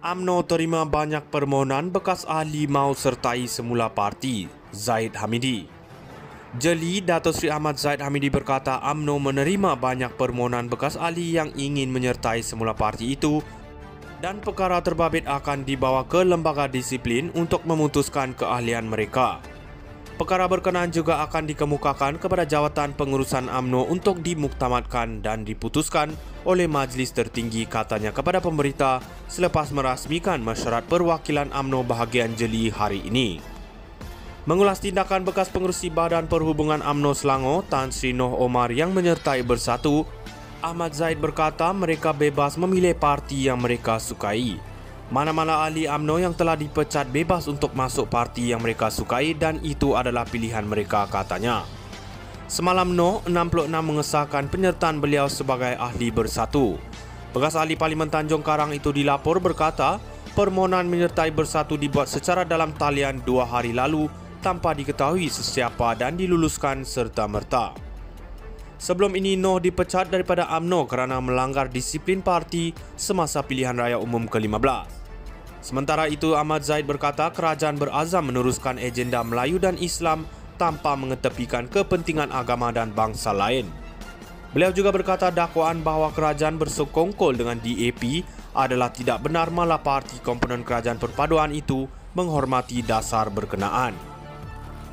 UMNO terima banyak permohonan bekas ahli mahu sertai semula parti, Zaid Hamidi. Jeli Dato' Sri Ahmad Zaid Hamidi berkata UMNO menerima banyak permohonan bekas ahli yang ingin menyertai semula parti itu dan perkara terbabit akan dibawa ke lembaga disiplin untuk memutuskan keahlian mereka. Perkara berkenaan juga akan dikemukakan kepada jawatan pengurusan UMNO untuk dimuktamadkan dan diputuskan oleh majlis tertinggi, katanya kepada pemberita selepas merasmikan mesyuarat perwakilan UMNO bahagian Jeli hari ini. Mengulas tindakan bekas pengerusi Badan Perhubungan UMNO Selangor, Tan Sri Noh Omar yang menyertai Bersatu, Ahmad Zaid berkata mereka bebas memilih parti yang mereka sukai. Mana-mana ahli UMNO yang telah dipecat bebas untuk masuk parti yang mereka sukai dan itu adalah pilihan mereka, katanya. Semalam Noh 66 mengesahkan penyertaan beliau sebagai ahli Bersatu. Bekas ahli Parlimen Tanjung Karang itu dilapor berkata permohonan menyertai Bersatu dibuat secara dalam talian 2 hari lalu tanpa diketahui sesiapa dan diluluskan serta-merta. Sebelum ini Noh dipecat daripada UMNO kerana melanggar disiplin parti semasa pilihan raya umum ke-15. Sementara itu Ahmad Zaid berkata kerajaan berazam meneruskan agenda Melayu dan Islam tanpa mengetepikan kepentingan agama dan bangsa lain. Beliau juga berkata dakwaan bahawa kerajaan bersekongkol dengan DAP adalah tidak benar, malah parti komponen kerajaan perpaduan itu menghormati dasar berkenaan.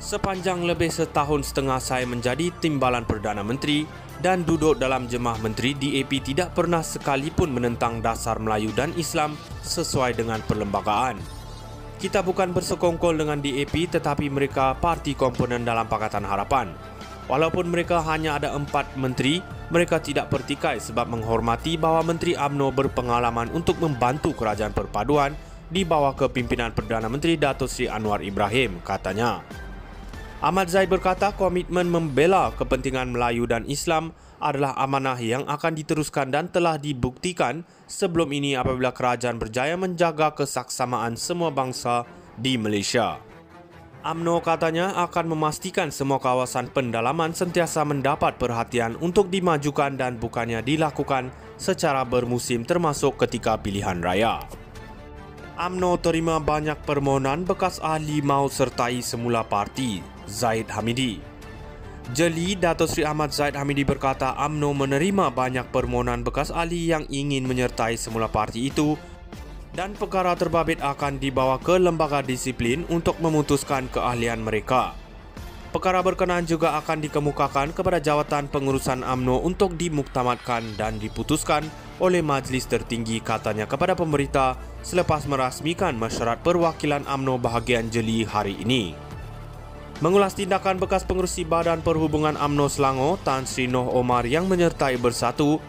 Sepanjang lebih setahun setengah saya menjadi timbalan Perdana Menteri dan duduk dalam jemaah menteri, DAP tidak pernah sekalipun menentang dasar Melayu dan Islam sesuai dengan perlembagaan. Kita bukan bersekongkol dengan DAP tetapi mereka parti komponen dalam Pakatan Harapan. Walaupun mereka hanya ada 4 menteri, mereka tidak pertikai sebab menghormati bahawa Menteri UMNO berpengalaman untuk membantu kerajaan perpaduan di bawah kepimpinan Perdana Menteri Dato' Sri Anwar Ibrahim, katanya. Ahmad Zaid berkata komitmen membela kepentingan Melayu dan Islam adalah amanah yang akan diteruskan dan telah dibuktikan sebelum ini apabila kerajaan berjaya menjaga kesaksamaan semua bangsa di Malaysia. UMNO katanya akan memastikan semua kawasan pendalaman sentiasa mendapat perhatian untuk dimajukan dan bukannya dilakukan secara bermusim termasuk ketika pilihan raya. UMNO terima banyak permohonan bekas ahli mahu sertai semula parti, Zaid Hamidi. Jeli Dato' Sri Ahmad Zaid Hamidi berkata UMNO menerima banyak permohonan bekas ahli yang ingin menyertai semula parti itu dan perkara terbabit akan dibawa ke lembaga disiplin untuk memutuskan keahlian mereka. Perkara berkenaan juga akan dikemukakan kepada jawatan pengurusan UMNO untuk dimuktamadkan dan diputuskan oleh majlis tertinggi, katanya kepada pemberita selepas merasmikan mesyuarat perwakilan UMNO bahagian Jeli hari ini. Mengulas tindakan bekas pengerusi Badan Perhubungan UMNO Selangor, Tan Sri Noh Omar yang menyertai Bersatu,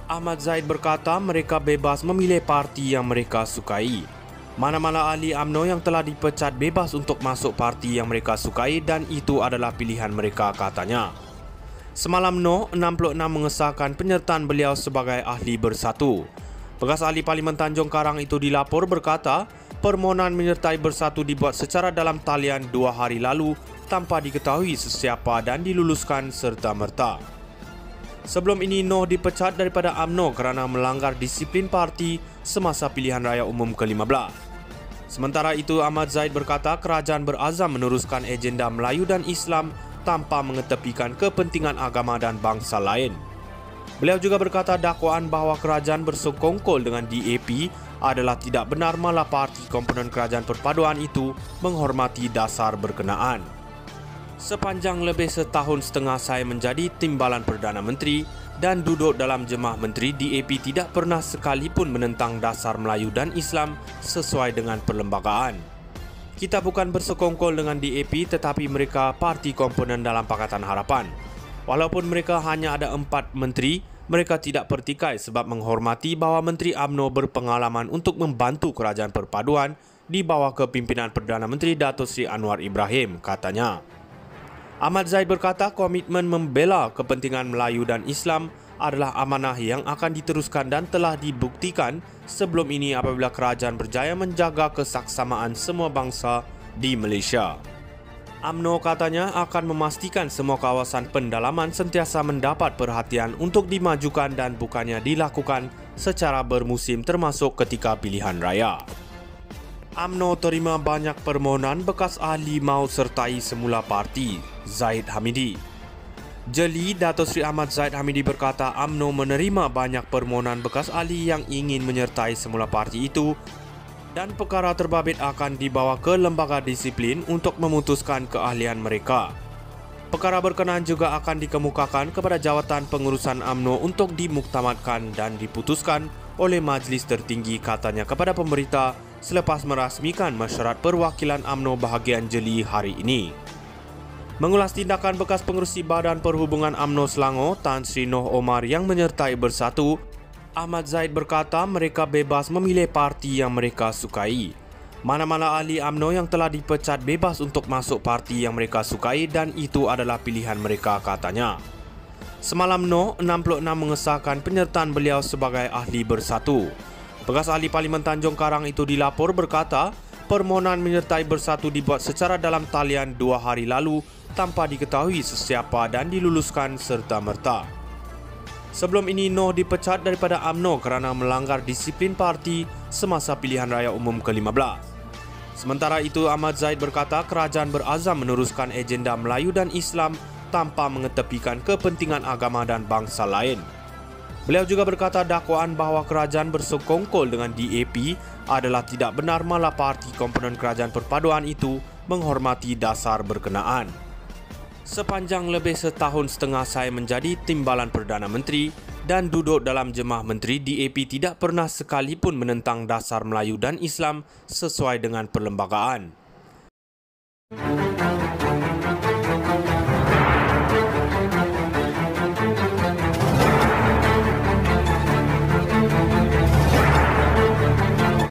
Ahmad Zaid berkata mereka bebas memilih parti yang mereka sukai. Mana-mana ahli UMNO yang telah dipecat bebas untuk masuk parti yang mereka sukai dan itu adalah pilihan mereka, katanya. Semalam Noh 66 mengesahkan penyertaan beliau sebagai ahli Bersatu. Bekas ahli Parlimen Tanjung Karang itu dilapor berkata permohonan menyertai Bersatu dibuat secara dalam talian 2 hari lalu tanpa diketahui sesiapa dan diluluskan serta-merta. Sebelum ini Noh dipecat daripada UMNO kerana melanggar disiplin parti semasa pilihan raya umum ke-15. Sementara itu Ahmad Zaid berkata kerajaan berazam meneruskan agenda Melayu dan Islam tanpa mengetepikan kepentingan agama dan bangsa lain. Beliau juga berkata dakwaan bahawa kerajaan bersekongkol dengan DAP adalah tidak benar, malah parti komponen kerajaan perpaduan itu menghormati dasar berkenaan. Sepanjang lebih setahun setengah saya menjadi timbalan Perdana Menteri dan duduk dalam jemaah menteri, DAP tidak pernah sekalipun menentang dasar Melayu dan Islam sesuai dengan perlembagaan. Kita bukan bersekongkol dengan DAP tetapi mereka parti komponen dalam Pakatan Harapan. Walaupun mereka hanya ada 4 menteri, mereka tidak pertikai sebab menghormati bahawa Menteri UMNO berpengalaman untuk membantu kerajaan perpaduan di bawah kepimpinan Perdana Menteri Dato' Sri Anwar Ibrahim, katanya. Ahmad Zaid berkata komitmen membela kepentingan Melayu dan Islam adalah amanah yang akan diteruskan dan telah dibuktikan sebelum ini apabila kerajaan berjaya menjaga kesaksamaan semua bangsa di Malaysia. UMNO katanya akan memastikan semua kawasan pendalaman sentiasa mendapat perhatian untuk dimajukan dan bukannya dilakukan secara bermusim termasuk ketika pilihan raya. UMNO terima banyak permohonan bekas ahli maut sertai semula parti, Zahid Hamidi. Jeli Dato' Sri Ahmad Zahid Hamidi berkata UMNO menerima banyak permohonan bekas ahli yang ingin menyertai semula parti itu dan perkara terbabit akan dibawa ke lembaga disiplin untuk memutuskan keahlian mereka. Perkara berkenaan juga akan dikemukakan kepada jawatan pengurusan UMNO untuk dimuktamadkan dan diputuskan oleh majlis tertinggi, katanya kepada pemberita selepas merasmikan mesyuarat perwakilan UMNO bahagian Jeli hari ini. Mengulas tindakan bekas pengerusi Badan Perhubungan UMNO Selangor, Tan Sri Noh Omar yang menyertai Bersatu, Ahmad Zahid berkata mereka bebas memilih parti yang mereka sukai. Mana-mana ahli UMNO yang telah dipecat bebas untuk masuk parti yang mereka sukai dan itu adalah pilihan mereka, katanya. Semalam Noh 66 mengesahkan penyertaan beliau sebagai ahli Bersatu. Bekas ahli Parlimen Tanjung Karang itu dilapor berkata permohonan menyertai Bersatu dibuat secara dalam talian 2 hari lalu tanpa diketahui sesiapa dan diluluskan serta-merta. Sebelum ini Noh dipecat daripada UMNO kerana melanggar disiplin parti semasa pilihan raya umum ke-15. Sementara itu Ahmad Zahid berkata kerajaan berazam meneruskan agenda Melayu dan Islam tanpa mengetepikan kepentingan agama dan bangsa lain. Beliau juga berkata dakwaan bahawa kerajaan bersekongkol dengan DAP adalah tidak benar, malah parti komponen kerajaan perpaduan itu menghormati dasar berkenaan. Sepanjang lebih setahun setengah saya menjadi timbalan Perdana Menteri dan duduk dalam Jemaah Menteri, DAP tidak pernah sekalipun menentang dasar Melayu dan Islam sesuai dengan perlembagaan.